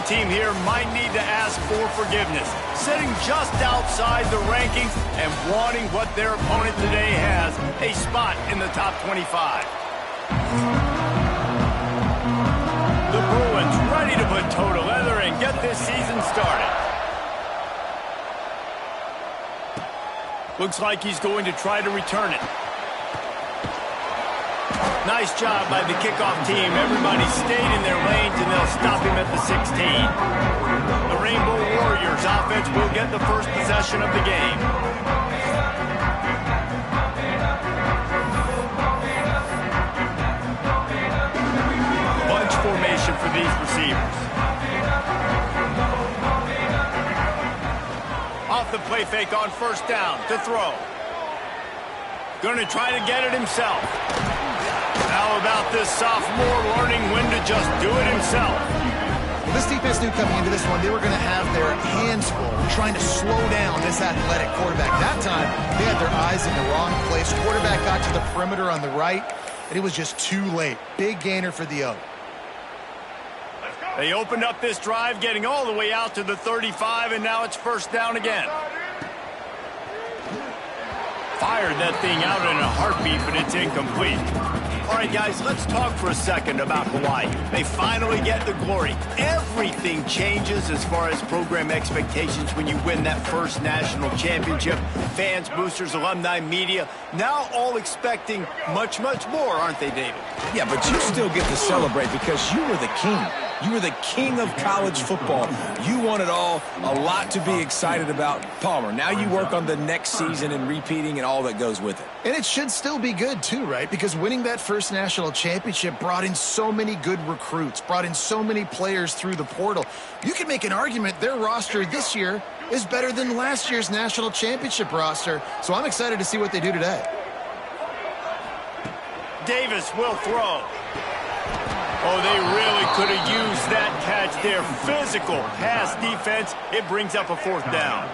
team here might need to ask for forgiveness, sitting just outside the rankings and wanting what their opponent today has, a spot in the top 25. The Bruins ready to put toe to leather and get this season started. Looks like he's going to try to return it. Nice job by the kickoff team. Everybody stayed in their lanes, and they'll stop him at the 16. The Rainbow Warriors offense will get the first possession of the game. Bunch formation for these receivers. Off the play fake on first down to throw. Going to try to get it himself. How about this sophomore learning when to just do it himself? Well, this defense knew coming into this one they were going to have their hands full trying to slow down this athletic quarterback. That time, they had their eyes in the wrong place. Quarterback got to the perimeter on the right, and it was just too late. Big gainer for the O. They opened up this drive, getting all the way out to the 35, and now it's first down again. Fired that thing out in a heartbeat, but it's incomplete. All right, guys, let's talk for a second about Hawaii. They finally get the glory. Everything changes as far as program expectations when you win that first national championship. Fans, boosters, alumni, media, now all expecting much, much more, aren't they, David? Yeah, but you still get to celebrate because you were the king. You were the king of college football. You won it all. A lot to be excited about. Palmer, now you work on the next season and repeating and all that goes with it. And it should still be good, too, right? Because winning that first national championship brought in so many good recruits, brought in so many players through the portal. You can make an argument their roster this year is better than last year's national championship roster. So I'm excited to see what they do today. Davis will throw. Oh, they really could have used that catch there. Physical pass defense. It brings up a fourth down.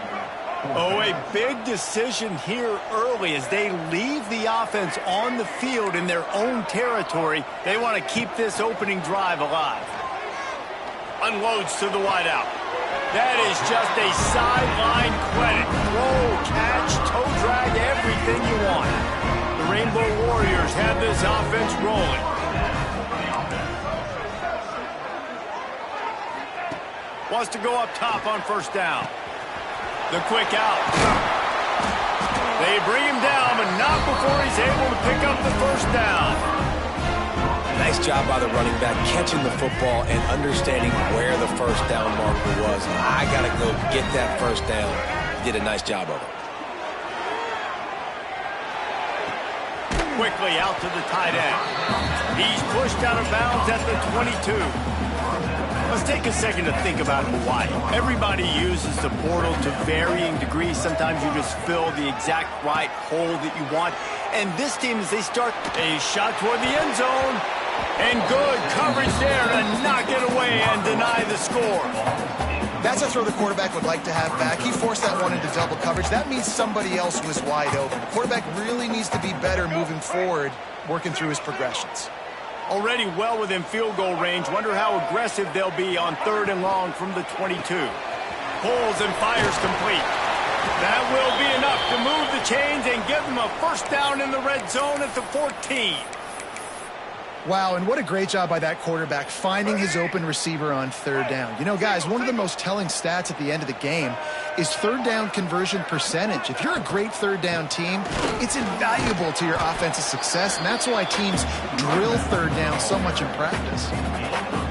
Oh, a big decision here early as they leave the offense on the field in their own territory. They want to keep this opening drive alive. Unloads to the wideout. That is just a sideline credit. Throw, catch, toe drag, everything you want. The Rainbow Warriors have this offense rolling. Wants to go up top on first down. The quick out. They bring him down, but not before he's able to pick up the first down. Nice job by the running back catching the football and understanding where the first down marker was. I got to go get that first down. Did a nice job of it. Quickly out to the tight end. He's pushed out of bounds at the 22. Let's take a second to think about Hawaii. Everybody uses the portal to varying degrees. Sometimes you just fill the exact right hole that you want. And this team, as they start a shot toward the end zone, and good coverage there to knock it away and deny the score. That's a throw the quarterback would like to have back. He forced that one into double coverage. That means somebody else was wide open. The quarterback really needs to be better moving forward, working through his progressions. Already well within field goal range. Wonder how aggressive they'll be on third and long from the 22. Pulls and fires complete. That will be enough to move the chains and give them a first down in the red zone at the 14. Wow, and what a great job by that quarterback finding his open receiver on third down. You know, guys, one of the most telling stats at the end of the game is third down conversion percentage. If you're a great third down team, it's invaluable to your offensive success, and that's why teams drill third down so much in practice.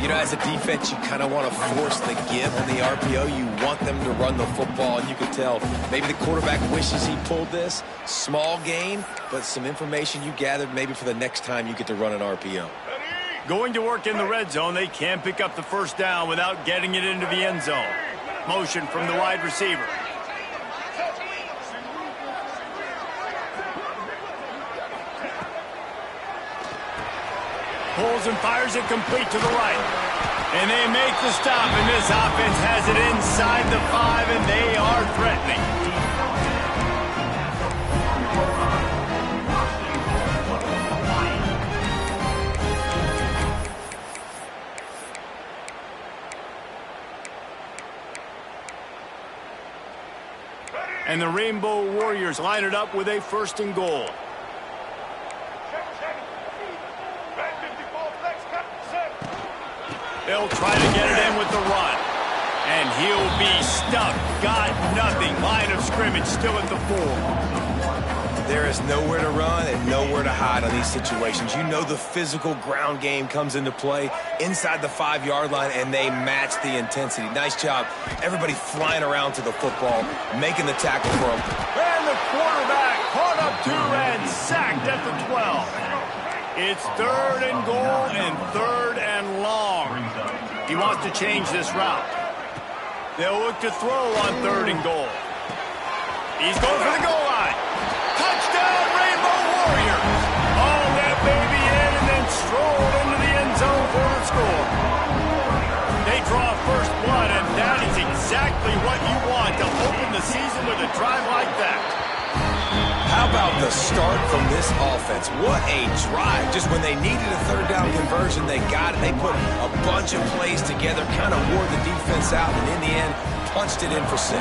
You know, as a defense, you kind of want to force the give on the RPO. You want them to run the football, and you can tell maybe the quarterback wishes he pulled this. Small gain, but some information you gathered maybe for the next time you get to run an RPO. Going to work in the red zone. They can pick up the first down without getting it into the end zone. Motion from the wide receiver. Pulls and fires it complete to the right. And they make the stop, and this offense has it inside the 5, and they are threatening. And the Rainbow Warriors line it up with a 1st and goal. They'll try to get it in with the run. And he'll be stuffed. Got nothing. Line of scrimmage still at the 4. There is nowhere to run and nowhere to hide on these situations. You know the physical ground game comes into play inside the 5-yard line, and they match the intensity. Nice job. Everybody flying around to the football, making the tackle for him. And the quarterback caught up to and sacked at the 12. It's 3rd and goal and 3rd and long. He wants to change this route. They'll look to throw on 3rd and goal. He's going for the goal line. Touchdown, Rainbow Warriors. Haul that baby in and then stroll into the end zone for the score. They draw first blood, and that is exactly what you want to open the season with a drive like that. How about the start from this offense? What a drive. Just when they needed a 3rd down conversion, they got it. They put a bunch of plays together, kind of wore the defense out, and in the end, punched it in for 6.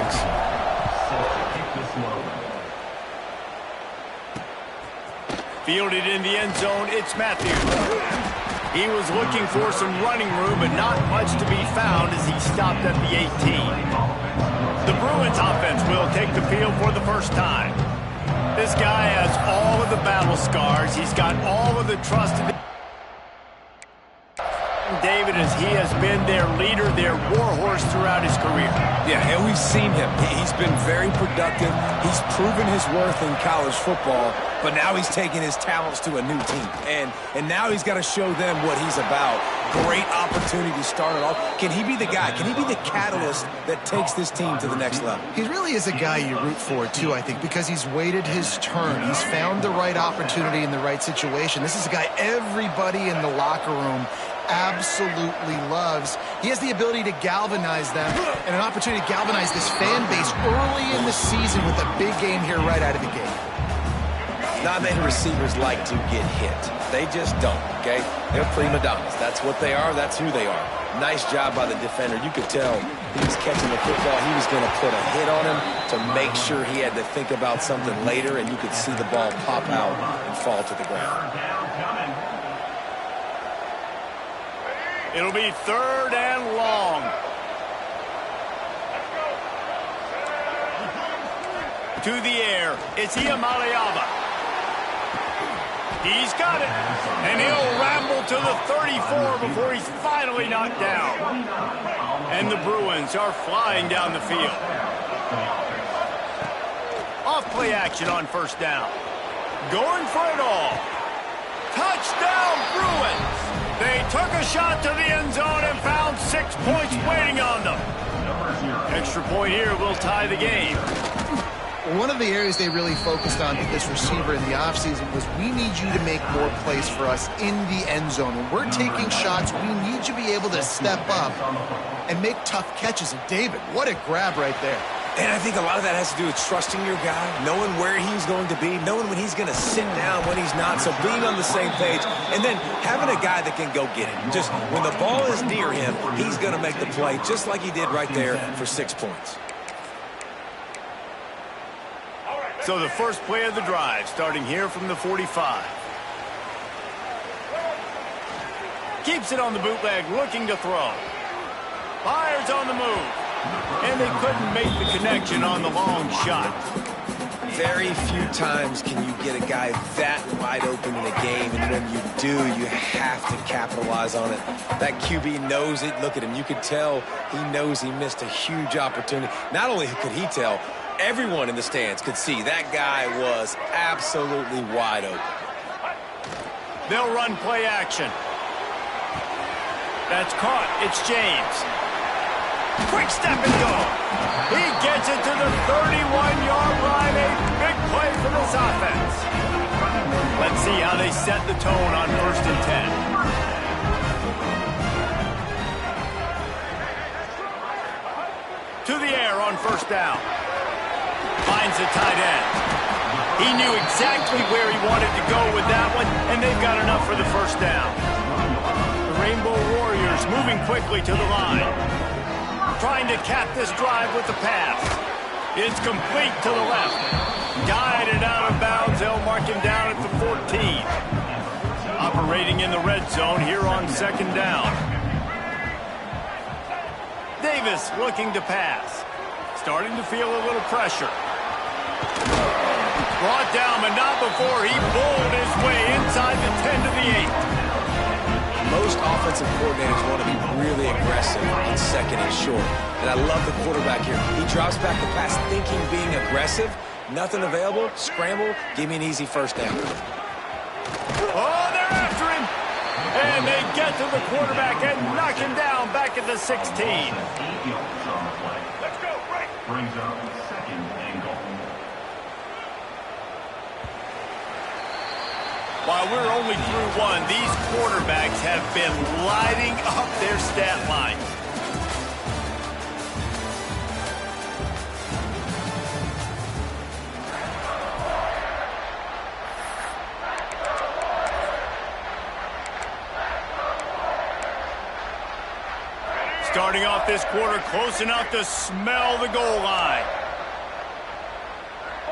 Fielded in the end zone, it's Matthews. He was looking for some running room, but not much to be found as he stopped at the 18. The Bruins offense will take the field for the first time. This guy has all of the battle scars. He's got all of the trust in David, as he has been their leader, their warhorse throughout his career. Yeah, and we've seen him. He's been very productive. He's proven his worth in college football, but now he's taking his talents to a new team. And now he's got to show them what he's about. Great opportunity to start it off. Can he be the guy? Can he be the catalyst that takes this team to the next level? He really is a guy you root for, too, I think, because he's waited his turn. He's found the right opportunity in the right situation. This is a guy everybody in the locker room absolutely loves. He has the ability to galvanize them and an opportunity to galvanize this fan base early in the season with a big game here right out of the gate. Not many receivers like to get hit. They just don't, okay? They're prima donnas. That's what they are. That's who they are. Nice job by the defender. You could tell he was catching the football. He was going to put a hit on him to make sure he had to think about something later, and you could see the ball pop out and fall to the ground. It'll be 3rd and long. To the air, it's Iamaleava. He's got it, and he'll ramble to the 34 before he's finally knocked down. And the Bruins are flying down the field. Off play action on 1st down. Going for it all. Touchdown, Bruins! They took a shot to the end zone and found 6 points waiting on them. Extra point here will tie the game. One of the areas they really focused on with this receiver in the offseason was, we need you to make more plays for us in the end zone. When we're taking shots, we need you to be able to step up and make tough catches. And David, what a grab right there. And I think a lot of that has to do with trusting your guy, knowing where he's going to be, knowing when he's going to sit down, when he's not. So being on the same page, and then having a guy that can go get it. Just when the ball is near him, he's going to make the play, just like he did right there for 6 points. So the first play of the drive, starting here from the 45. Keeps it on the bootleg, looking to throw. Fires on the move. And they couldn't make the connection on the long shot. Very few times can you get a guy that wide open in a game, and when you do, you have to capitalize on it. That QB knows it. Look at him. You could tell he knows he missed a huge opportunity. Not only could he tell, everyone in the stands could see that guy was absolutely wide open. They'll run play action. That's caught. It's James. Quick step and go. He gets it to the 31-yard line. A big play for this offense. Let's see how they set the tone on 1st and 10. To the air on 1st down. Finds the tight end. He knew exactly where he wanted to go with that one, and they've got enough for the 1st down. The Rainbow Warriors moving quickly to the line. Trying to cap this drive with the pass. It's complete to the left. Guided out of bounds. They'll mark him down at the 14. Operating in the red zone here on second down. Davis looking to pass. Starting to feel a little pressure. Brought down, but not before he bowled his way inside the 10 to the 8. Most offensive coordinators want to be really aggressive on second and short. And I love the quarterback here. He drops back the pass thinking being aggressive. Nothing available. Scramble. Give me an easy first down. Oh, they're after him. And they get to the quarterback and knock him down back at the 16. Let's go, right. Brings up second and goal. While we're only through one, these quarterbacks have been lighting up their stat line. Starting off this quarter close enough to smell the goal line.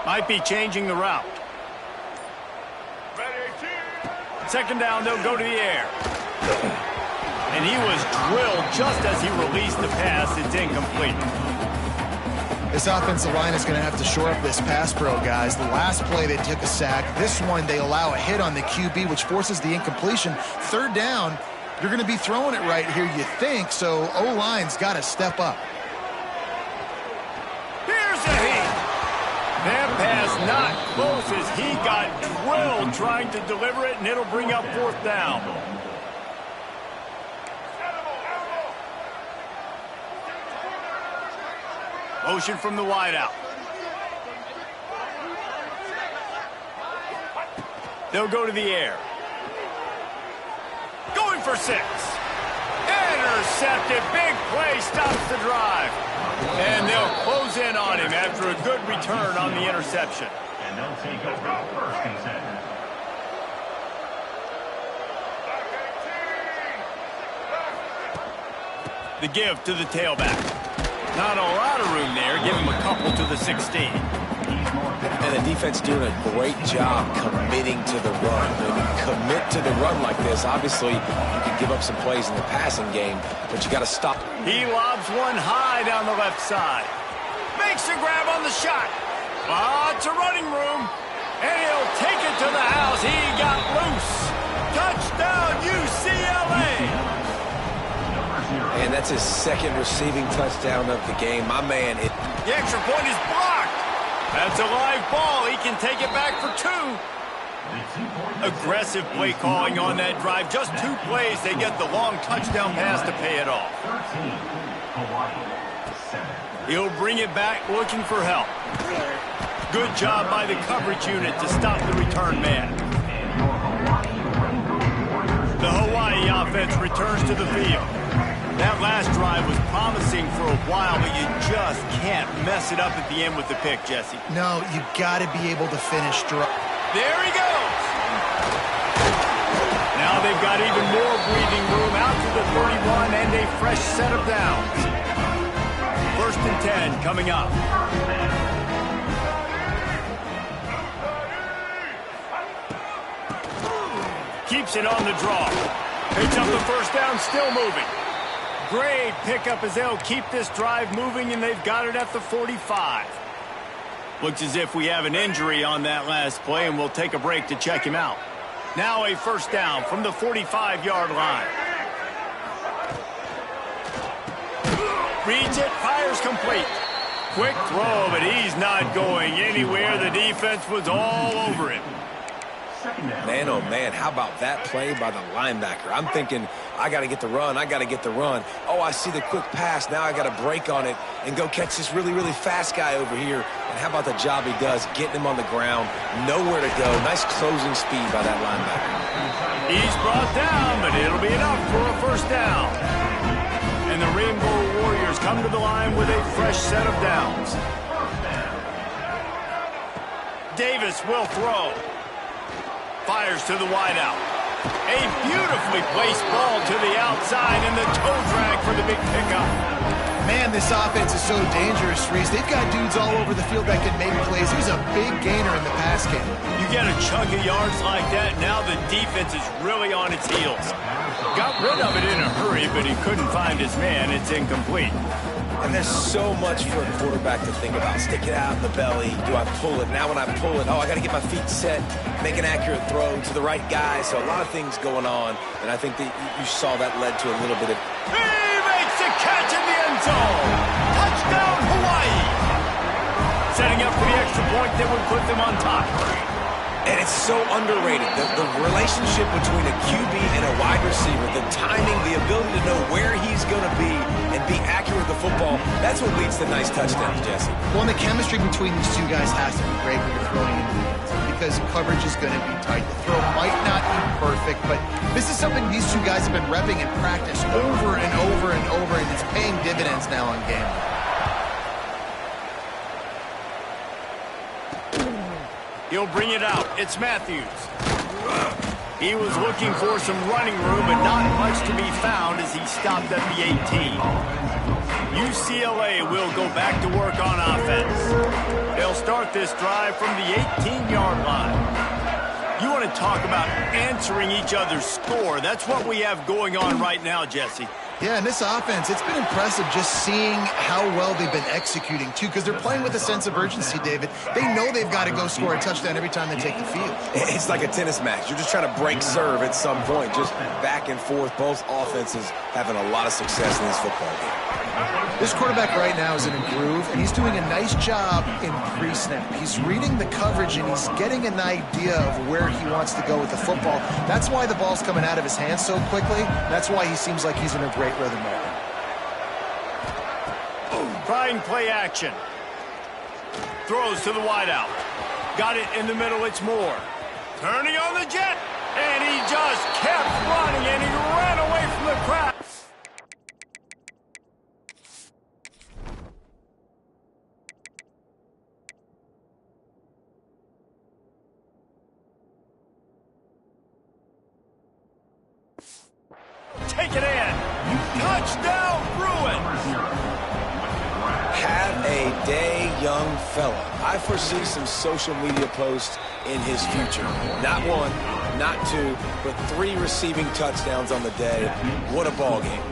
Might be changing the route. Second down, they'll go to the air. And he was drilled just as he released the pass. It's incomplete. This offensive line is going to have to shore up this pass pro, guys. The last play, they took a sack. This one, they allow a hit on the QB, which forces the incompletion. Third down, you're going to be throwing it right here, you think, so O-line's got to step up. Here's a hit. That pass not close as he got drilled trying to deliver it, and it'll bring up fourth down. Motion from the wideout. They'll go to the air. Going for 6. Intercepted. Big play stops the drive. And they'll close in on him after a good return on the interception. And they'll take over first and 10. The give to the tailback. Not a lot of room there. Give him a couple to the 16. And the defense doing a great job committing to the run. When you commit to the run like this, obviously you can give up some plays in the passing game, but you got to stop. He lobs one high down the left side. Makes a grab on the shot. Lots of running room. And he'll take it to the house. He got loose. Touchdown, UCLA. And that's his second receiving touchdown of the game. My man. The extra point is blocked. That's a live ball. He can take it back for 2. Aggressive play calling on that drive. Just 2 plays. They get the long touchdown pass to pay it off. He'll bring it back looking for help. Good job by the coverage unit to stop the return man. The Hawaii offense returns to the field. That last drive was promising for a while, but you just can't mess it up at the end with the pick, Jesse. No, you got to be able to finish strong. There he goes. Now they've got even more breathing room out to the 31 and a fresh set of downs. First and 10 coming up. Keeps it on the draw. Picks up the first down, still moving. Great pickup as they'll keep this drive moving, and they've got it at the 45. Looks as if we have an injury on that last play, and we'll take a break to check him out. Now a first down from the 45-yard line. Reads it, fires complete. Quick throw, but he's not going anywhere. The defense was all over him. Man, oh man, how about that play by the linebacker? I'm thinking, I got to get the run, I got to get the run. Oh, I see the quick pass, now I got to break on it and go catch this really, really fast guy over here. And how about the job he does, getting him on the ground, nowhere to go. Nice closing speed by that linebacker. He's brought down, but it'll be enough for a first down. And the Rainbow Warriors come to the line with a fresh set of downs. Davis will throw. Fires to the wideout. A beautifully placed ball to the outside, and the toe drag for the big pickup. Man, this offense is so dangerous, Reese. They've got dudes all over the field that can make plays. He's a big gainer in the pass game. You get a chunk of yards like that, now the defense is really on its heels. Got rid of it in a hurry, but he couldn't find his man. It's incomplete. And there's so much for a quarterback to think about. Stick it out in the belly. Do I pull it? Now when I pull it, I got to get my feet set, make an accurate throw to the right guy. So a lot of things going on, and I think that you saw that led to a little bit of... He makes a catch in the end zone. Touchdown, Hawaii. Setting up for the extra point that would put them on top. And it's so underrated. The relationship between a QB and a wide receiver, the timing, the ability to know where he's going to be and be accurate with the football, that's what leads to nice touchdowns, Jesse. Well, and the chemistry between these two guys has to be great when you're throwing into the end zone because coverage is going to be tight. The throw might not be perfect, but this is something these two guys have been repping in practice over and over and over, and it's paying dividends now on game day. He'll bring it out. It's Matthews. He was looking for some running room, but not much to be found as he stopped at the 18. UCLA will go back to work on offense. They'll start this drive from the 18-yard line. You want to talk about answering each other's score. That's what we have going on right now, Jesse. Yeah, and this offense, it's been impressive just seeing how well they've been executing, too, because they're playing with a sense of urgency, David. They know they've got to go score a touchdown every time they take the field. It's like a tennis match. You're just trying to break serve at some point, just back and forth. Both offenses having a lot of success in this football game. This quarterback right now is in a groove, and he's doing a nice job in pre-snap. He's reading the coverage, and he's getting an idea of where he wants to go with the football. That's why the ball's coming out of his hands so quickly. That's why he seems like he's in a great rhythm right now. Trying play action. Throws to the wideout. Got it in the middle, it's Moore. Turning on the jet, and he just kept running, and he ran away from the crowd. Take it in. Touchdown, Bruins. Have a day, young fella. I foresee some social media posts in his future. Not one, not two, but 3 receiving touchdowns on the day. What a ball game.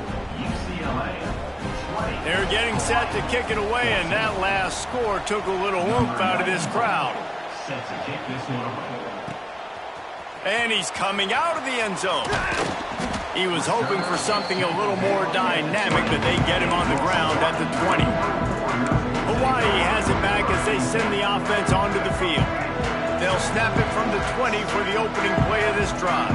They're getting set to kick it away, and that last score took a little oomph out of this crowd. And he's coming out of the end zone. He was hoping for something a little more dynamic, but they get him on the ground at the 20. Hawaii has it back as they send the offense onto the field. They'll snap it from the 20 for the opening play of this drive.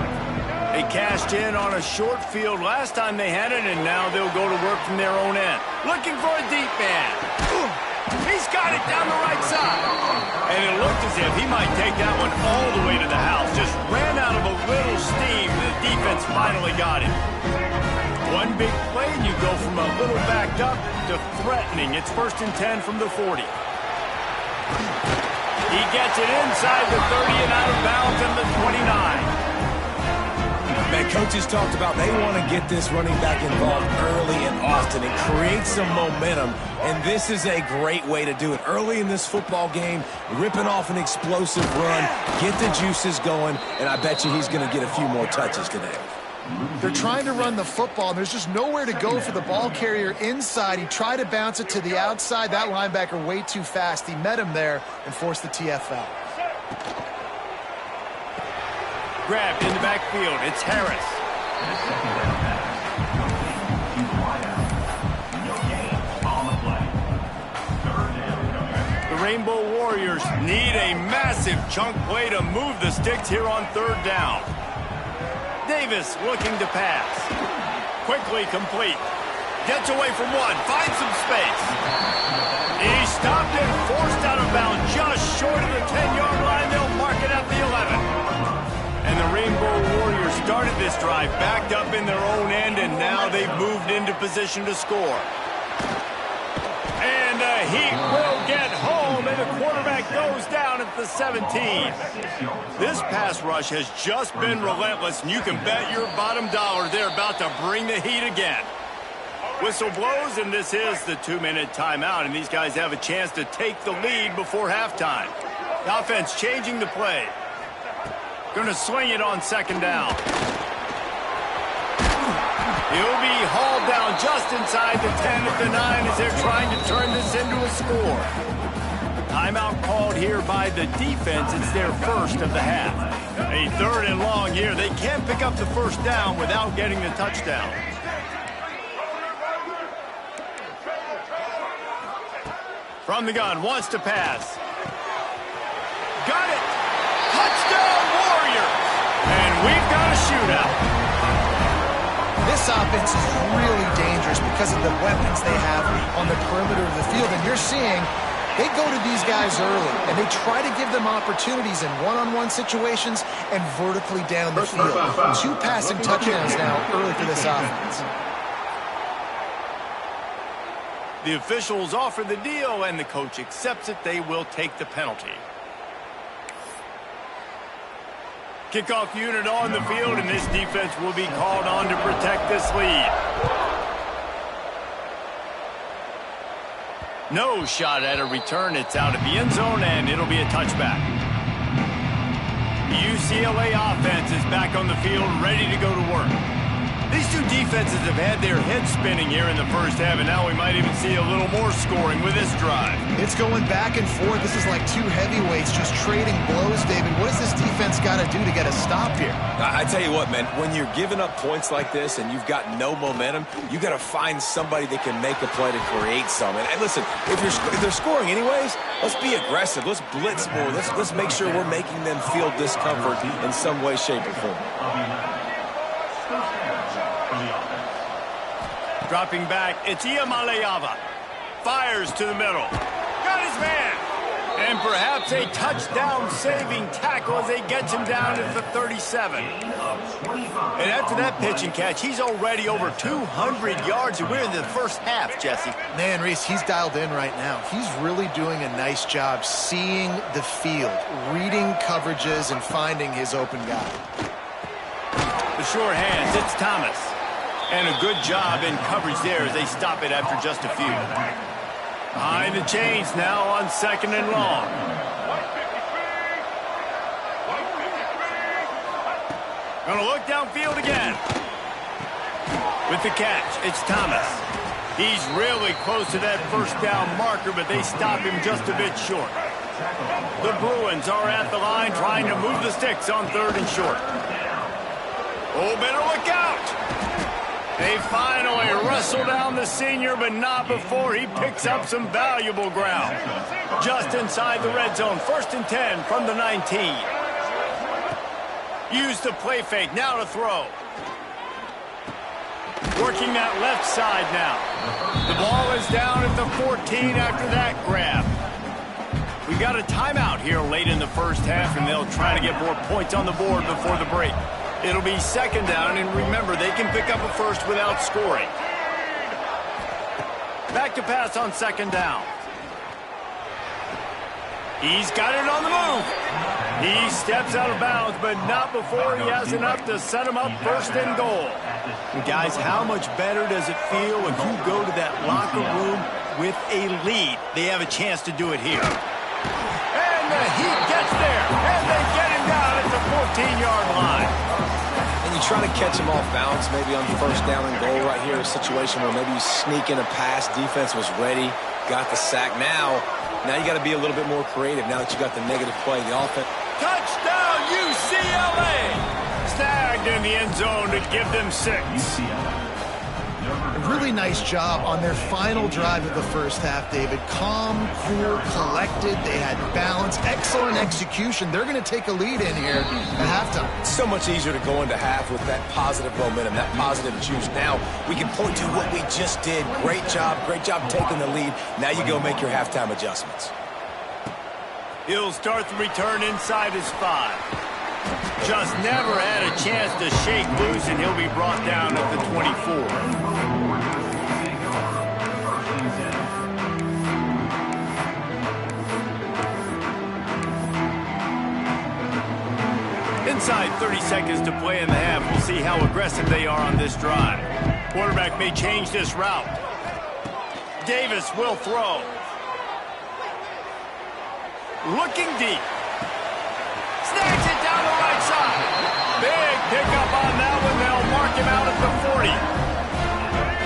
They cashed in on a short field last time they had it, and now they'll go to work from their own end. Looking for a deep man. He's got it down the right side. And it looked as if he might take that one all the way to the house. Just ran out of a little steam. The defense finally got him. One big play, and you go from a little backed up to threatening. It's 1st and 10 from the 40. He gets it inside the 30 and out of bounds in the 29. Man, coaches talked about they want to get this running back involved early and often and create some momentum, and this is a great way to do it. Early in this football game, ripping off an explosive run, get the juices going, and I bet you he's going to get a few more touches today. They're trying to run the football, and there's just nowhere to go for the ball carrier inside. He tried to bounce it to the outside. That linebacker way too fast. He met him there and forced the TFL. Grabbed in the backfield. It's Harris. The Rainbow Warriors need a massive chunk play to move the sticks here on 3rd down. Davis looking to pass. Quickly complete. Gets away from one. Finds some space. He stopped and forced out of bounds just short of the 10-yard line. They'll mark it at the 11. And the Rainbow Warriors started this drive backed up in their own end, and now they've moved into position to score. And the Heat will get home, and the quarterback goes down at the 17. This pass rush has just been relentless, and you can bet your bottom dollar they're about to bring the heat again. Whistle blows, and this is the 2-minute timeout, and these guys have a chance to take the lead before halftime. The offense changing the play. Going to swing it on second down. He'll be hauled down just inside the 10 at the 9 as they're trying to turn this into a score. Timeout called here by the defense. It's their first of the half. A 3rd and long here. They can't pick up the first down without getting the touchdown. From the gun, wants to pass. Got it! Touchdown, Warriors! And we've got a shootout. This offense is really dangerous because of the weapons they have on the perimeter of the field. And you're seeing they go to these guys early, and they try to give them opportunities in one-on-one situations and vertically down the field. 2 passing touchdowns now early for this offense. The officials offer the deal, and the coach accepts it. They will take the penalty. Kickoff unit on the field, and this defense will be called on to protect this lead. No shot at a return. It's out of the end zone, and it'll be a touchback. The UCLA offense is back on the field, ready to go to work. These two defenses have had their heads spinning here in the first half, and now we might even see a little more scoring with this drive. It's going back and forth. This is like 2 heavyweights just trading blows, David. What does this defense got to do to get a stop here? I tell you what, man, when you're giving up points like this and you've got no momentum, you got to find somebody that can make a play to create some. And listen, if they're scoring anyways, let's be aggressive. Let's blitz more. Let's make sure we're making them feel discomfort in some way, shape, or form. Dropping back, it's Iamaleava. Fires to the middle. Got his man. And perhaps a touchdown-saving tackle as they get him down at the 37. And after that pitch and catch, he's already over 200 yards, and we're in the first half, Jesse. Man, Reese, he's dialed in right now. He's really doing a nice job seeing the field, reading coverages, and finding his open guy. The sure hands, it's Thomas. And a good job in coverage there as they stop it after just a few. Behind the chains now on 2nd and long. Gonna look downfield again. With the catch, it's Thomas. He's really close to that first down marker, but they stop him just a bit short. The Bruins are at the line trying to move the sticks on 3rd and short. Oh, better look out! They finally wrestle down the senior, but not before he picks up some valuable ground. Just inside the red zone, 1st and 10 from the 19. Use the play fake, now to throw. Working that left side now. The ball is down at the 14 after that grab. We got a timeout here late in the first half, and they'll try to get more points on the board before the break. It'll be 2nd down, and remember, they can pick up a first without scoring. Back to pass on 2nd down. He's got it on the move. He steps out of bounds, but not before he has enough to set him up 1st and goal. And guys, how much better does it feel if you go to that locker room with a lead? They have a chance to do it here. And the Heat gets there, and they get him down at the 14-yard line. And you try to catch him off balance, maybe on 1st down and goal right here, a situation where maybe you sneak in a pass, defense was ready, got the sack. Now you got to be a little bit more creative now that you got the negative play, the offense. Touchdown, UCLA! Snagged in the end zone to give them 6. A really nice job on their final drive of the first half, David. Calm, cool, collected. They had balance, excellent execution. They're going to take a lead in here at halftime. It's so much easier to go into half with that positive momentum, that positive juice. Now we can point to what we just did. Great job taking the lead. Now you go make your halftime adjustments. He'll start the return inside his 5. Just never had a chance to shake loose, and he'll be brought down at the 24. Inside 30 seconds to play in the half. We'll see how aggressive they are on this drive. Quarterback may change this route. Davis will throw. Looking deep. Snags it down the right side. Big pickup on that one. They'll mark him out at the 40.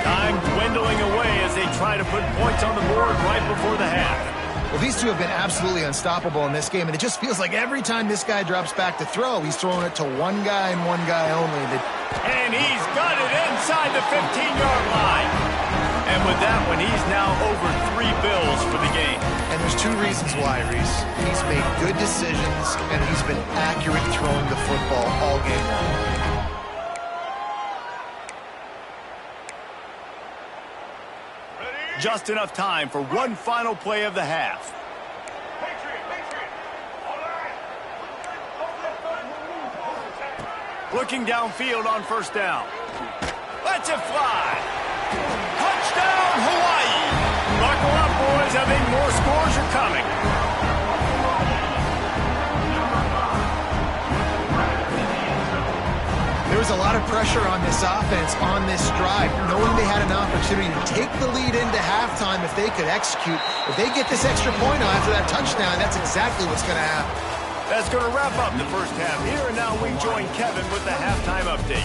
Time dwindling away as they try to put points on the board right before the half. Well, these two have been absolutely unstoppable in this game, and it just feels like every time this guy drops back to throw, he's throwing it to one guy and one guy only. And he's got it inside the 15-yard line. And with that one, he's now over 3 bills for the game. And there's 2 reasons why, Reese. He's made good decisions, and he's been accurate throwing the football all game long. Just enough time for one final play of the half. Looking downfield on first down. Lets it fly. Touchdown, Hawaii. Buckle up, boys. I think more scores are coming. There was a lot of pressure on this offense on this drive, knowing they had an opportunity to take the lead into halftime if they could execute. If they get this extra point after that touchdown, that's exactly what's going to happen. That's going to wrap up the first half here, and now we join Kevin with the halftime update.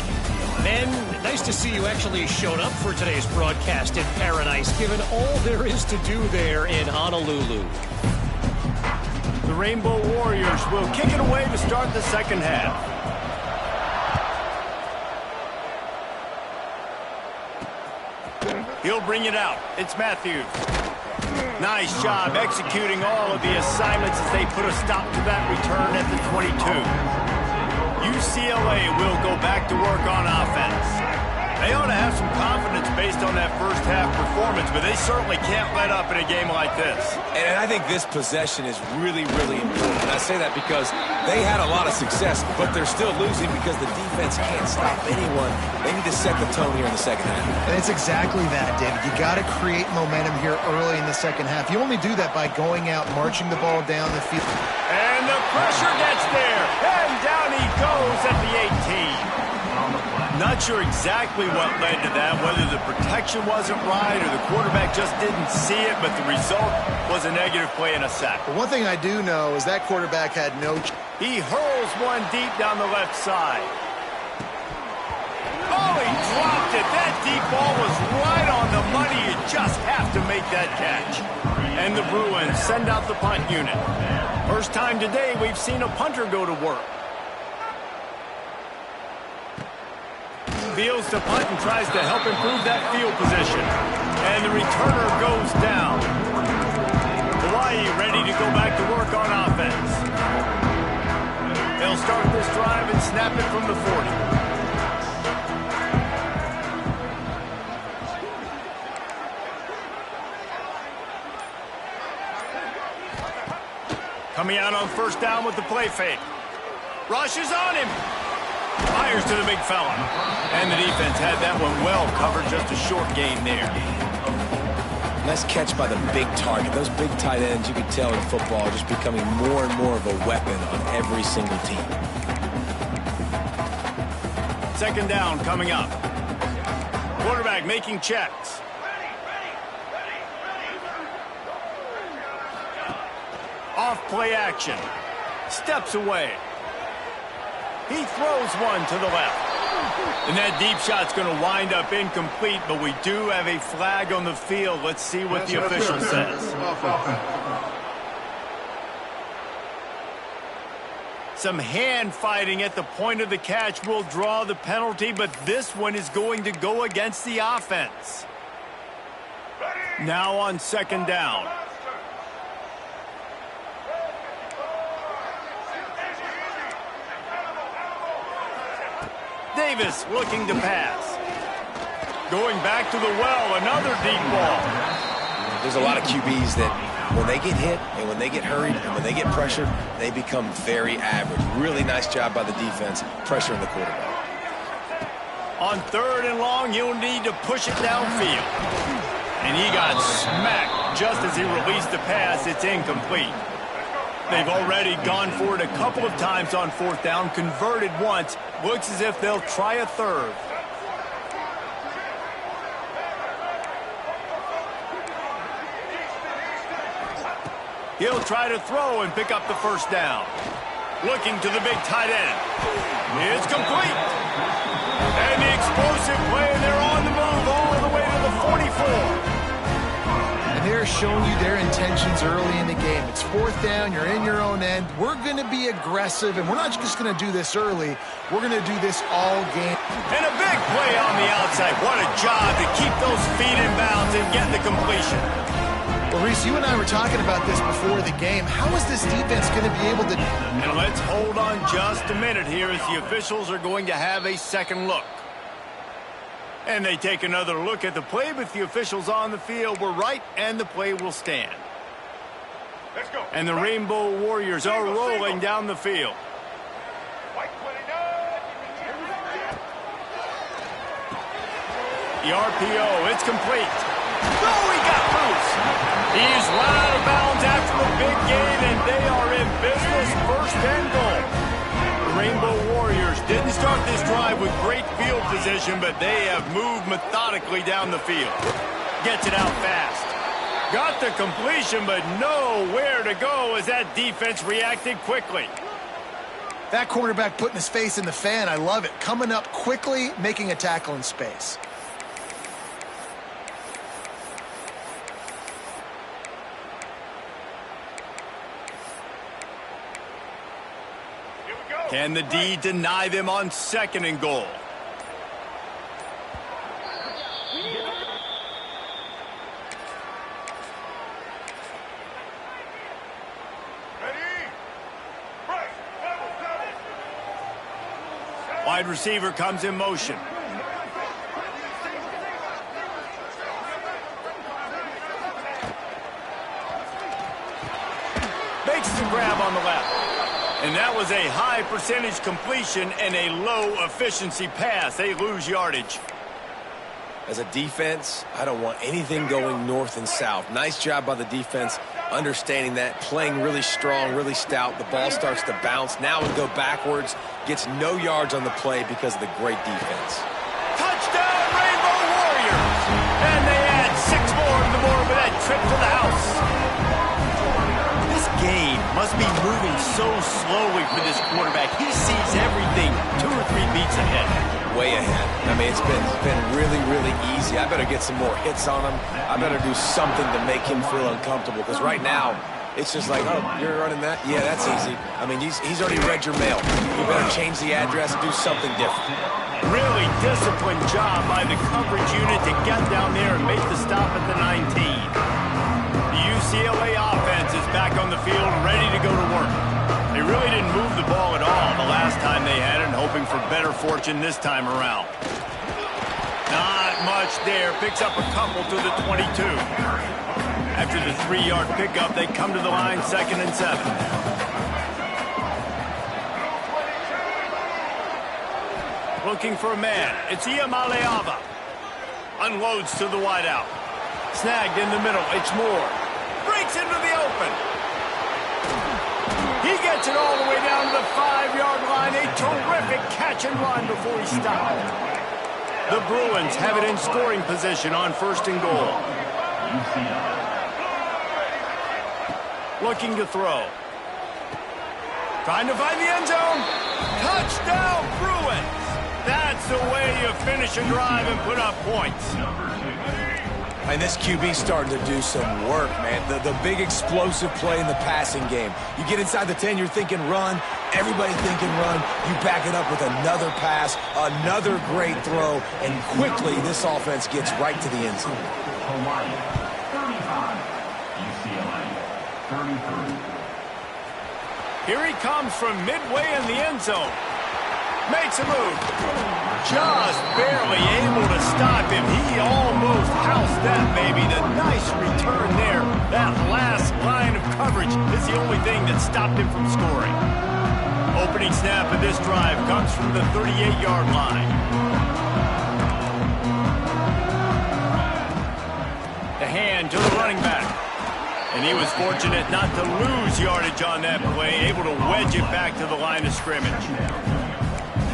Men, nice to see you actually showed up for today's broadcast in Paradise, given all there is to do there in Honolulu. The Rainbow Warriors will kick it away to start the second half. He'll bring it out. It's Matthews. Nice job executing all of the assignments as they put a stop to that return at the 22. UCLA will go back to work on offense. They ought to have some confidence based on that first half performance, but they certainly can't let up in a game like this. And I think this possession is really, really important. And I say that because they had a lot of success, but they're still losing because the defense can't stop anyone. They need to set the tone here in the second half. And it's exactly that, David. You got to create momentum here early in the second half. You only do that by going out, marching the ball down the field. And the pressure gets there. And down he goes at the 18. Not sure exactly what led to that, whether the protection wasn't right or the quarterback just didn't see it, but the result was a negative play and a sack. But one thing I do know is that quarterback had no... He hurls one deep down the left side. Oh, he dropped it. That deep ball was right on the money. You just have to make that catch. And the Bruins send out the punt unit. First time today we've seen a punter go to work. Fields to punt and tries to help improve that field position. And the returner goes down. Hawaii ready to go back to work on offense. They'll start this drive and snap it from the 40. Coming out on first down with the play fake. Rushes on him. Fires to the big fella. And the defense had that one well covered, just a short gain there. Nice catch by the big target. Those big tight ends, you can tell in football, are just becoming more and more of a weapon on every single team. Second down coming up. Quarterback making checks. Off play action. Steps away. He throws one to the left. And that deep shot's going to wind up incomplete, but we do have a flag on the field. Let's see what the official says. Some hand fighting at the point of the catch will draw the penalty, but this one is going to go against the offense. Now on second down. Davis looking to pass. Going back to the well, another deep ball. There's a lot of QBs that when they get hit and when they get hurried and when they get pressured, they become very average. Really nice job by the defense pressuring the quarterback. On third and long, he'll need to push it downfield. And he got smacked just as he released the pass. It's incomplete. They've already gone for it a couple of times on fourth down, converted once. Looks as if they'll try a third. He'll try to throw and pick up the first down. Looking to the big tight end. It's complete. And the explosive play, and they're on the move all the way to the 44. And they're showing you their intentions early in the game. It's fourth down, you're in your own end. We're going to be aggressive, and we're not just going to do this early. We're going to do this all game. And a big play on the outside. What a job to keep those feet in bounds and get the completion. Well, Reese, you and I were talking about this before the game. How is this defense going to be able to... And let's hold on just a minute here as the officials are going to have a second look. And they take another look at the play, but the officials on the field were right, and the play will stand. Let's go. And the Rainbow Warriors are rolling down the field. The RPO, it's complete. Oh, he got loose. He's run out of bounds after the big gain, and they are in business, first and goal. The Rainbow Warriors didn't start this drive with great field position, but they have moved methodically down the field. Gets it out fast. Got the completion, but nowhere to go as that defense reacted quickly. That quarterback putting his face in the fan, I love it. Coming up quickly, making a tackle in space. Can the D deny them on second and goal? Wide receiver comes in motion. Makes the grab on the left. And that was a high percentage completion and a low efficiency pass. They lose yardage. As a defense, I don't want anything going north and south. Nice job by the defense, understanding that, playing really strong, really stout. The ball starts to bounce. Now we go backwards, gets no yards on the play because of the great defense. Touchdown, Rainbow Warriors! And they add 6 more to the board with that trip to the house. This game must be moving so slowly for this quarterback. He sees everything 2 or 3 beats ahead. Way ahead. I mean, it's been really, really easy. I better get some more hits on him. I better do something to make him feel uncomfortable, because right now, it's just like, oh, you're running that? Yeah, that's easy. I mean, he's already read your mail. You better change the address and do something different. Really disciplined job by the coverage unit to get down there and make the stop at the 19. The UCLA offense is back on the field, ready to go to work. They really didn't move the ball at all the last time they had it, hoping for better fortune this time around. Not much there. Picks up a couple to the 22. After the 3-yard pickup, they come to the line, 2nd and 7. Looking for a man. It's Iamaleava. Unloads to the wideout. Snagged in the middle. It's Moore. Breaks into the open. He gets it all the way down to the 5-yard line. A terrific catch and run before he stopped. The Bruins have it in scoring position on 1st and goal. Looking to throw. Trying to find the end zone. Touchdown, Bruins! That's the way you finish a drive and put up points. And this QB's starting to do some work, man. The big explosive play in the passing game. You get inside the 10, you're thinking run. Everybody thinking run. You back it up with another pass, another great throw, and quickly this offense gets right to the end zone. Hawaii, 35. UCLA, 33. Here he comes from midway in the end zone. Makes a move. Just barely able to stop him. He almost housed that baby. The nice return there. That last line of coverage is the only thing that stopped him from scoring. Opening snap of this drive comes from the 38-yard line. The hand to the running back. And he was fortunate not to lose yardage on that play, able to wedge it back to the line of scrimmage.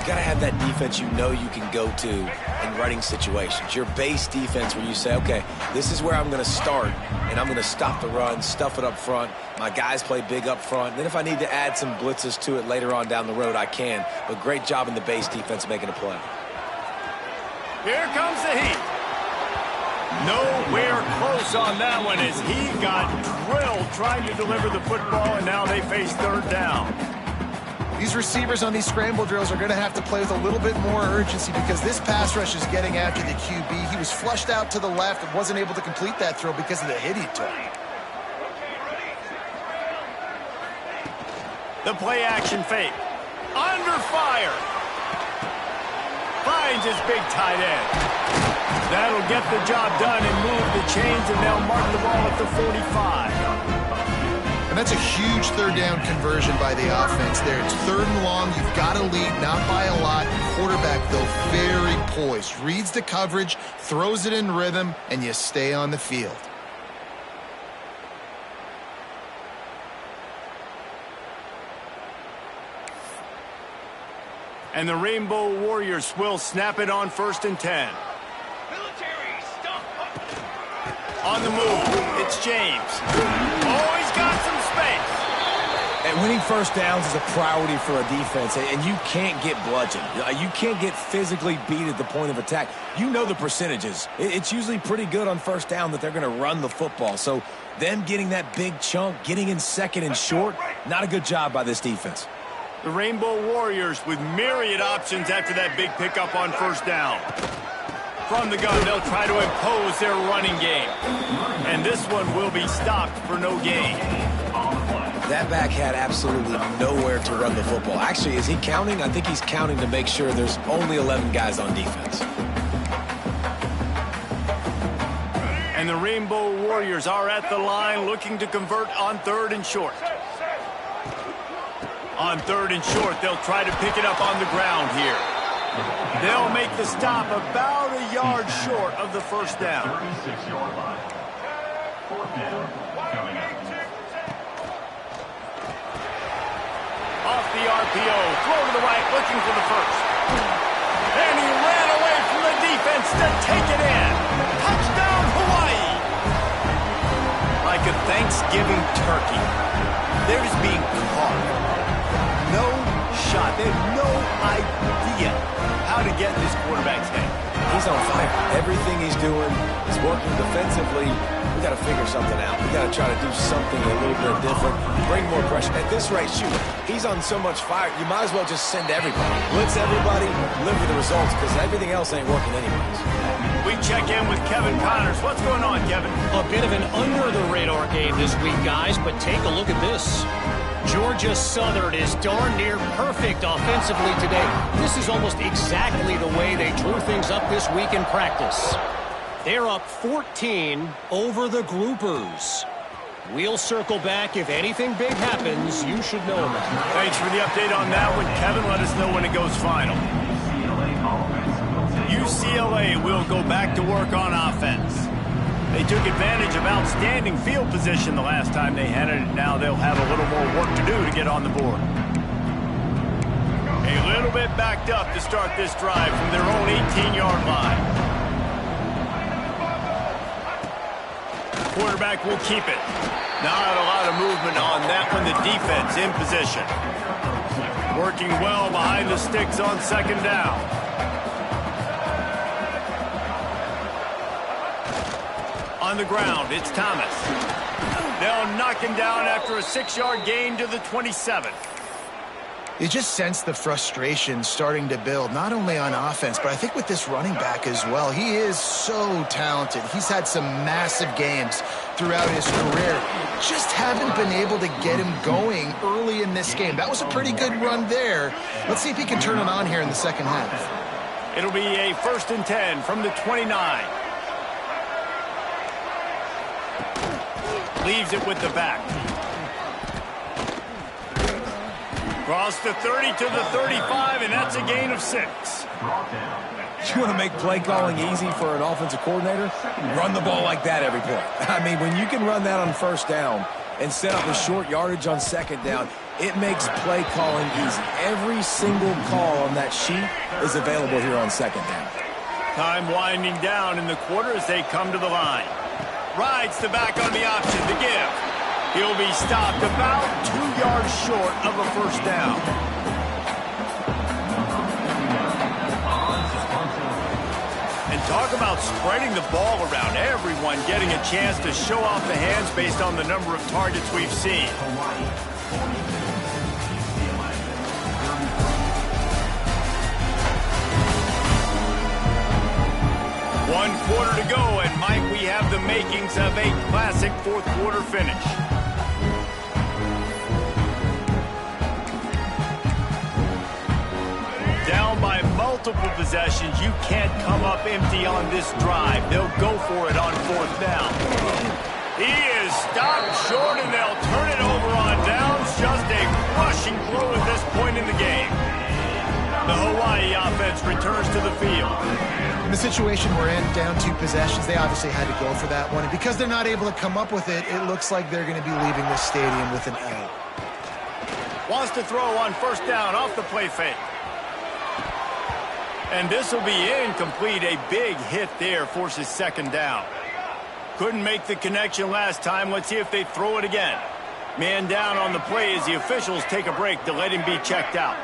you got to have that defense you know you can go to in running situations. Your base defense where you say, okay, this is where I'm going to start, and I'm going to stop the run, stuff it up front. My guys play big up front. Then if I need to add some blitzes to it later on down the road, I can. But great job in the base defense making a play. Here comes the heat. Nowhere close on that one as he got drilled trying to deliver the football, and now they face third down. These receivers on these scramble drills are going to have to play with a little bit more urgency because this pass rush is getting after the QB. He was flushed out to the left and wasn't able to complete that throw because of the hit he took. The play action fake. Under fire. Finds his big tight end. That'll get the job done and move the chains, and they'll mark the ball at the 45. And that's a huge third down conversion by the offense there. It's third and long. You've got to lead, not by a lot. Quarterback, though, very poised. Reads the coverage, throws it in rhythm, and you stay on the field. And the Rainbow Warriors will snap it on 1st and 10. On the move, it's James. Oh, he's got some space. And winning first downs is a priority for a defense, and you can't get bludgeoned. You can't get physically beat at the point of attack. You know the percentages. It's usually pretty good on first down that they're going to run the football. So them getting that big chunk, getting in second and short, not a good job by this defense. The Rainbow Warriors with myriad options after that big pickup on first down. From the gun, they'll try to impose their running game. And this one will be stopped for no gain. That back had absolutely nowhere to run the football. Actually, is he counting? I think he's counting to make sure there's only 11 guys on defense. And the Rainbow Warriors are at the line looking to convert on 3rd and short. On 3rd and short, they'll try to pick it up on the ground here. They'll make the stop about a yard short of the first down. 36-yard line. 4th down. Coming up. Off the RPO, throw to the right, looking for the first. And he ran away from the defense to take it in. Touchdown, Hawaii! Like a Thanksgiving turkey, they're just being caught. No shot. They have no idea how to get in this quarterback's head. He's on fire. Everything he's doing is working defensively. We got to figure something out. We got to try to do something a little bit different. Bring more pressure. At this rate, shoot, he's on so much fire, you might as well just send everybody. Blitz everybody, live with the results, because everything else ain't working anyways. We check in with Kevin Connors. What's going on, Kevin? A bit of an under-the-radar game this week, guys, but take a look at this. Georgia Southern is darn near perfect offensively today. This is almost exactly the way they drew things up this week in practice. They're up 14 over the Groupers. We'll circle back. If anything big happens, you should know about it. Thanks for the update on that one, Kevin. Let us know when it goes final. UCLA will go back to work on offense. They took advantage of outstanding field position the last time they had it. Now they'll have a little more work to do to get on the board. A little bit backed up to start this drive from their own 18-yard line. Quarterback will keep it. Not a lot of movement on that one. The defense in position. Working well behind the sticks on 2nd down. On the ground, it's Thomas. They'll knock him down after a 6-yard gain to the 27. You just sense the frustration starting to build, not only on offense, but I think with this running back as well. He is so talented. He's had some massive games throughout his career. Just haven't been able to get him going early in this game. That was a pretty good run there. Let's see if he can turn it on here in the second half. It'll be a 1st and 10 from the 29. Leaves it with the back. Cross the 30 to the 35, and that's a gain of 6. You want to make play calling easy for an offensive coordinator? Run the ball like that every play. I mean, when you can run that on first down, and set up a short yardage on second down, it makes play calling easy. Every single call on that sheet is available here on second down. Time winding down in the quarter as they come to the line. Rides the back on the option, the give. He'll be stopped about 2 yards short of a first down. And talk about spreading the ball around. Everyone getting a chance to show off the hands based on the number of targets we've seen. One quarter to go, and Mike, we have the makings of a classic fourth quarter finish. Down by multiple possessions, you can't come up empty on this drive. They'll go for it on fourth down. He is stopped short, and they'll turn it over on downs. Just a rushing blow at this point in the game. The Hawaii offense returns to the field. In the situation we're in, down 2 possessions, they obviously had to go for that one. And because they're not able to come up with it, it looks like they're going to be leaving this stadium with an L. Wants to throw on first down off the play fake. And this will be incomplete. A big hit there forces second down. Couldn't make the connection last time. Let's see if they throw it again. Man down on the play as the officials take a break to let him be checked out.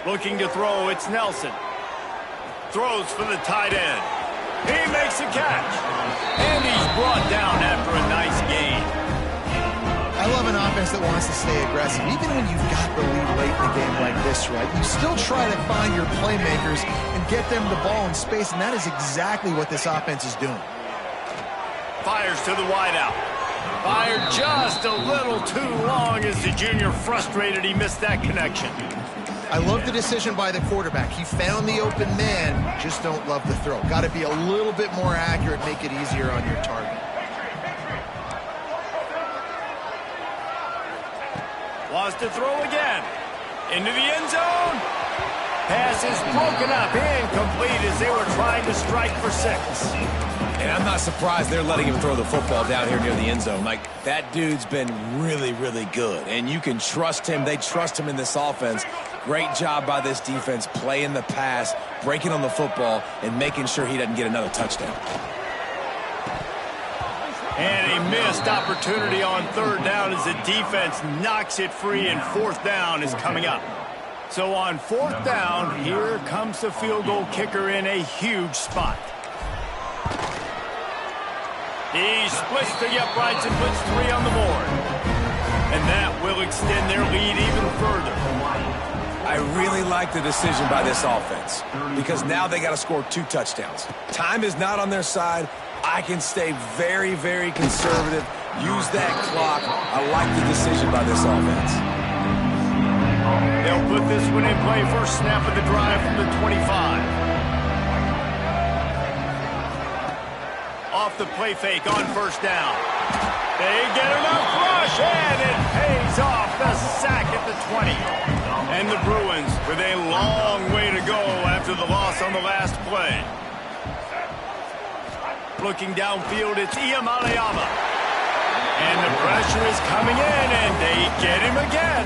Looking to throw, it's Nelson. Throws for the tight end. He makes a catch. And he's brought down after a nice gain. I love an offense that wants to stay aggressive. Even when you've got the lead late in the game like this, right, you still try to find your playmakers and get them the ball in space, and that is exactly what this offense is doing. Fires to the wideout. Fired just a little too long as the junior frustrated he missed that connection. I love the decision by the quarterback. He found the open man, just don't love the throw. Got to be a little bit more accurate, make it easier on your target. Wants to throw again. Into the end zone. Pass is broken up, incomplete as they were trying to strike for 6. And I'm not surprised they're letting him throw the football down here near the end zone. Like, that dude's been really, really good. And you can trust him. They trust him in this offense. Great job by this defense playing the pass, breaking on the football, and making sure he doesn't get another touchdown. And a missed opportunity on third down as the defense knocks it free, and fourth down is coming up. So on fourth down, here comes the field goal kicker in a huge spot. He splits the uprights and puts 3 on the board. And that will extend their lead even further. I really like the decision by this offense because now they got to score 2 touchdowns. Time is not on their side. I can stay very, very conservative, use that clock. I like the decision by this offense. They'll put this one in play first snap of the drive from the 25. Off the play fake on first down. They get enough rush, and it pays off. The sack at the 20. And the Bruins with a long way to go after the loss on the last play. Looking downfield, it's Iamaleava. And the pressure is coming in, and they get him again.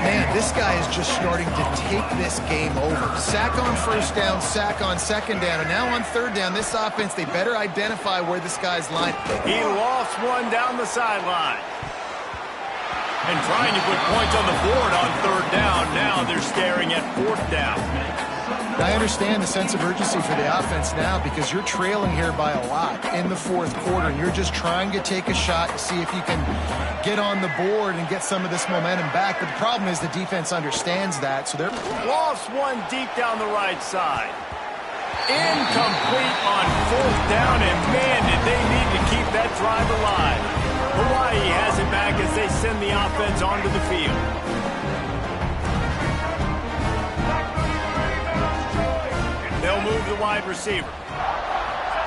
Man, this guy is just starting to take this game over. Sack on first down, sack on second down, and now on third down, this offense, they better identify where this guy's line. He lost one down the sideline. And trying to put points on the board on third down. Now they're staring at fourth down. I understand the sense of urgency for the offense now because you're trailing here by a lot in the fourth quarter, and you're just trying to take a shot to see if you can get on the board and get some of this momentum back. But the problem is the defense understands that, so they're... Lost one deep down the right side. Incomplete on fourth down, and man, did they need to keep that drive alive. Hawaii has it back as they send the offense onto the field. They'll move the wide receiver.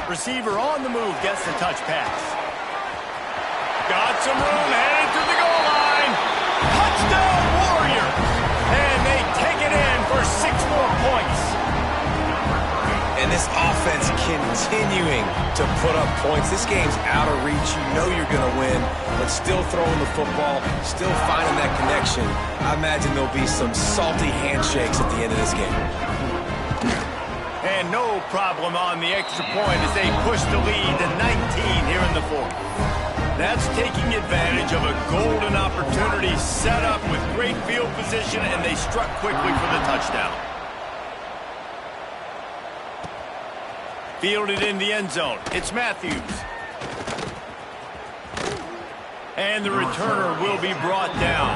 Receiver on the move, gets the touch pass. Got some room, headed to the goal line. Touchdown Warriors! And they take it in for 6 more points. And this offense defense continuing to put up points. This game's out of reach. You know you're going to win, but still throwing the football, still finding that connection. I imagine there'll be some salty handshakes at the end of this game. And no problem on the extra point as they push the lead to 19 here in the fourth. That's taking advantage of a golden opportunity set up with great field position, and they struck quickly for the touchdown. Fielded in the end zone. It's Matthews. And the returner will be brought down.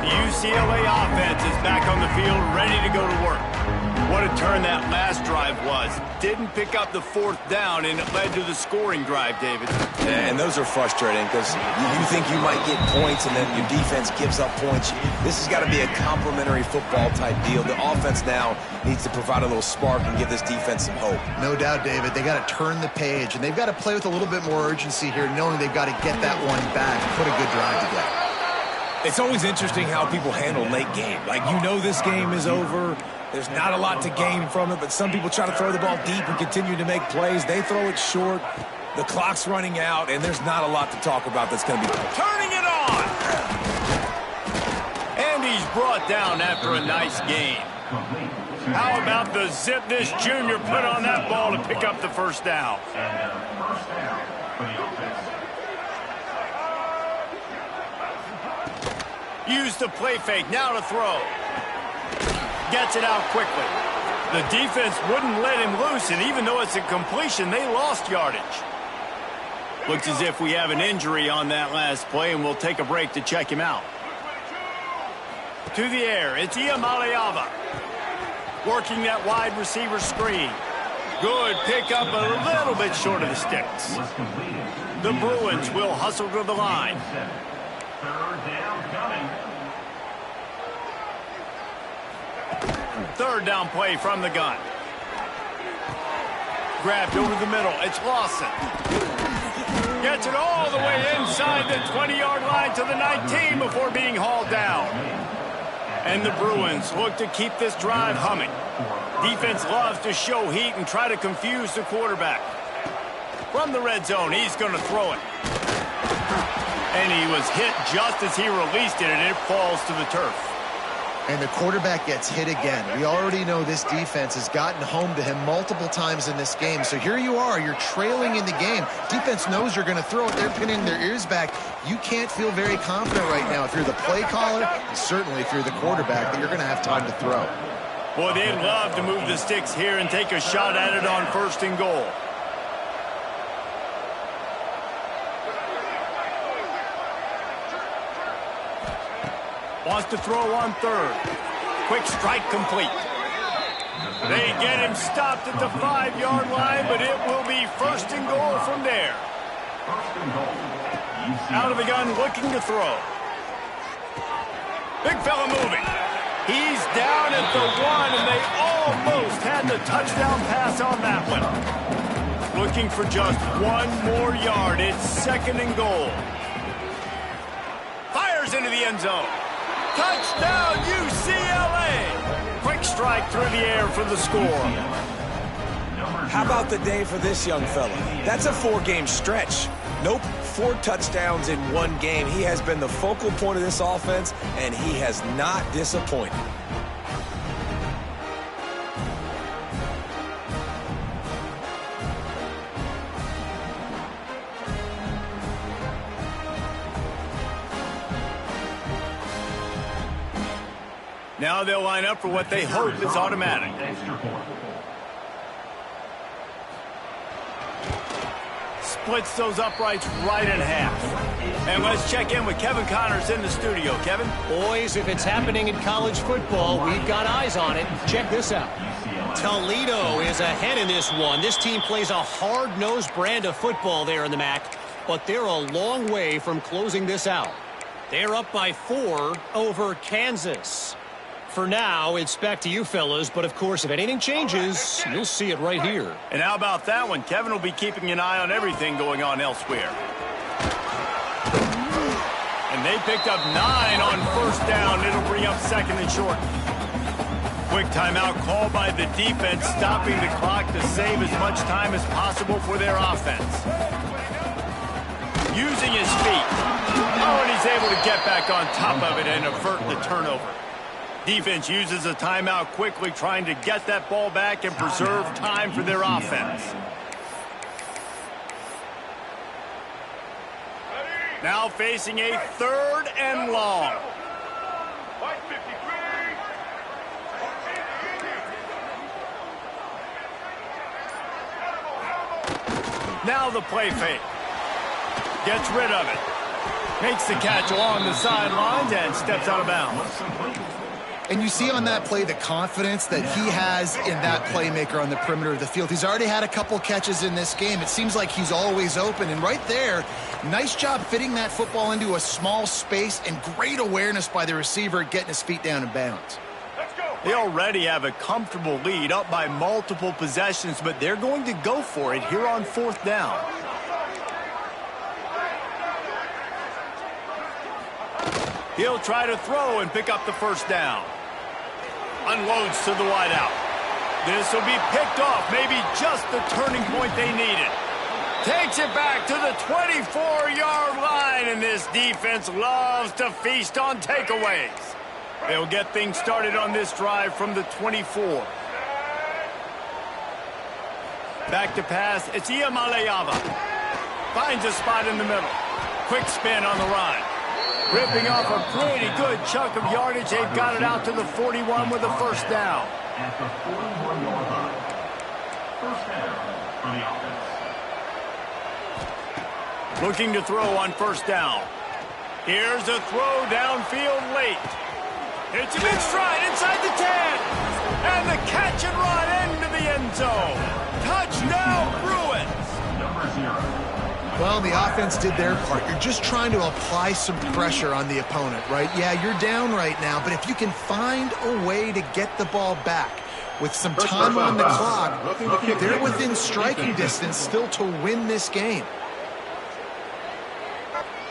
The UCLA offense is back on the field, ready to go to work. What a turn that last drive was. Didn't pick up the fourth down, and it led to the scoring drive, David. And those are frustrating because you think you might get points, and then your defense gives up points. This has got to be a complementary football type deal. The offense now needs to provide a little spark and give this defense some hope. No doubt, David. They got to turn the page, and they've got to play with a little bit more urgency here, knowing they've got to get that one back and put a good drive together. It's always interesting how people handle late game. Like, you know this game is over. There's not a lot to gain from it, but some people try to throw the ball deep and continue to make plays. They throw it short. The clock's running out, and there's not a lot to talk about that's going to be turning it on. And he's brought down after a nice gain. How about the zip this junior put on that ball to pick up the first down? Use the play fake, now to throw. Gets it out quickly. The defense wouldn't let him loose, and even though it's a completion, they lost yardage. Looks as if we have an injury on that last play, and we'll take a break to check him out. To the air, it's Iamaleava. Working that wide receiver screen. Good pickup, a little bit short of the sticks. The Bruins will hustle to the line. Third down play from the gun. Grabbed over the middle. It's Lawson. Gets it all the way inside the 20-yard line to the 19 before being hauled down. And the Bruins look to keep this drive humming. Defense loves to show heat and try to confuse the quarterback. From the red zone, he's going to throw it. And he was hit just as he released it, and it falls to the turf. And the quarterback gets hit again. We already know this defense has gotten home to him multiple times in this game. So here you are, you're trailing in the game. Defense knows you're going to throw it. They're pinning their ears back. You can't feel very confident right now if you're the play caller, and certainly if you're the quarterback, that you're going to have time to throw. Boy, they'd love to move the sticks here and take a shot at it on 1st and goal. Wants to throw on 3rd. Quick strike complete. They get him stopped at the 5-yard line, but it will be 1st and goal from there. Out of the gun, looking to throw. Big fella moving. He's down at the 1, and they almost had the touchdown pass on that one. Looking for just 1 more yard. It's 2nd and goal. Fires into the end zone. Touchdown, UCLA! Quick strike through the air for the score. How about the day for this young fella? That's a 4-game stretch. Nope, 4 touchdowns in 1 game. He has been the focal point of this offense, and he has not disappointed. Now they'll line up for what they hope is automatic. Splits those uprights right in half. And let's check in with Kevin Connors in the studio. Kevin? Boys, if it's happening in college football, we've got eyes on it. Check this out. Toledo is ahead in this one. This team plays a hard-nosed brand of football there in the MAC, but they're a long way from closing this out. They're up by 4 over Kansas. For now, it's back to you fellas, but of course, if anything changes, you'll see it right here. And how about that one? Kevin will be keeping an eye on everything going on elsewhere. And they picked up 9 on 1st down. It'll bring up 2nd and short. Quick timeout called by the defense, stopping the clock to save as much time as possible for their offense. Using his feet. Oh, and he's able to get back on top of it and avert the turnover. Defense uses a timeout quickly, trying to get that ball back and preserve time for their offense. Now facing a 3rd and long. Now the play fake. Gets rid of it. Makes the catch along the sidelines and steps out of bounds. And you see on that play the confidence that he has in that playmaker on the perimeter of the field. He's already had a couple catches in this game. It seems like he's always open. And right there, nice job fitting that football into a small space and great awareness by the receiver getting his feet down in bounds. They already have a comfortable lead, up by multiple possessions, but they're going to go for it here on 4th down. He'll try to throw and pick up the 1st down. Unloads to the wideout. This will be picked off, maybe just the turning point they needed. Takes it back to the 24-yard line, and this defense loves to feast on takeaways. They'll get things started on this drive from the 24. Back to pass, it's Iamaleava. Finds a spot in the middle. Quick spin on the run. Ripping off a pretty good chunk of yardage. They've got it out to the 41 with a 1st down. At the 41-yard line. 1st down for the offense. Looking to throw on 1st down. Here's a throw downfield late. It's a big stride inside the 10. And the catch and run into the end zone. Touchdown, Bruins. Number 0. Well, the offense did their part. You're just trying to apply some pressure on the opponent, right? Yeah, you're down right now, but if you can find a way to get the ball back with some time on the clock, they're within striking distance still to win this game.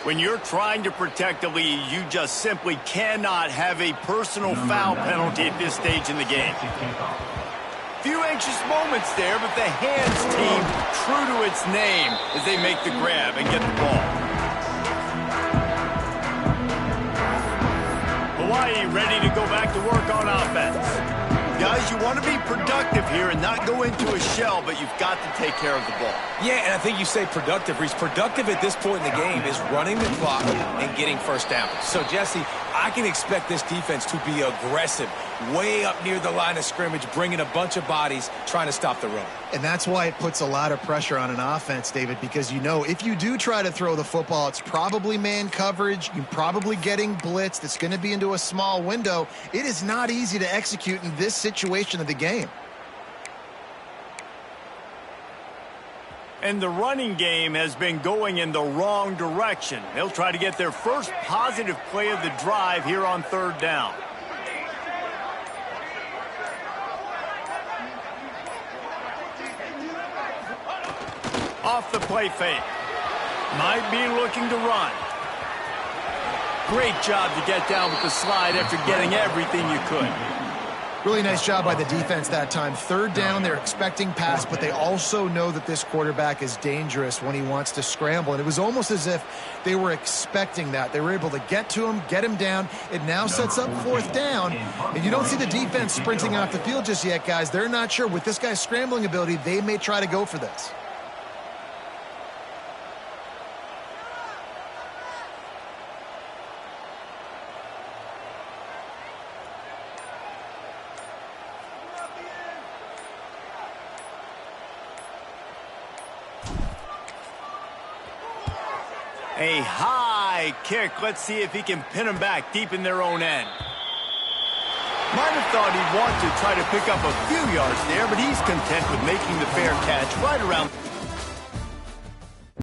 When you're trying to protect a lead, you just simply cannot have a personal foul penalty at this stage in the game. Few anxious moments there, but the hands team true to its name as they make the grab and get the ball. Hawaii ready to go back to work on offense. Guys, you want to be productive here and not go into a shell, but you've got to take care of the ball. Yeah, and I think you say productive. He's productive at this point in the game is running the clock and getting 1st down. So, Jesse, I can expect this defense to be aggressive, way up near the line of scrimmage, bringing a bunch of bodies, trying to stop the run. And that's why it puts a lot of pressure on an offense, David, because you know if you do try to throw the football, it's probably man coverage. You're probably getting blitzed. It's going to be into a small window. It is not easy to execute in this situation of the game. And the running game has been going in the wrong direction. They'll try to get their first positive play of the drive here on 3rd down. Off the play fake. Might be looking to run. Great job to get down with the slide after getting everything you could. Really nice job by the defense that time. 3rd down, they're expecting pass, but they also know that this quarterback is dangerous when he wants to scramble. And it was almost as if they were expecting that. They were able to get to him, get him down. It now sets up 4th down. And you don't see the defense sprinting off the field just yet, guys. They're not sure. With this guy's scrambling ability, they may try to go for this. A high kick. Let's see if he can pin them back deep in their own end. Might have thought he'd want to try to pick up a few yards there, but he's content with making the fair catch right around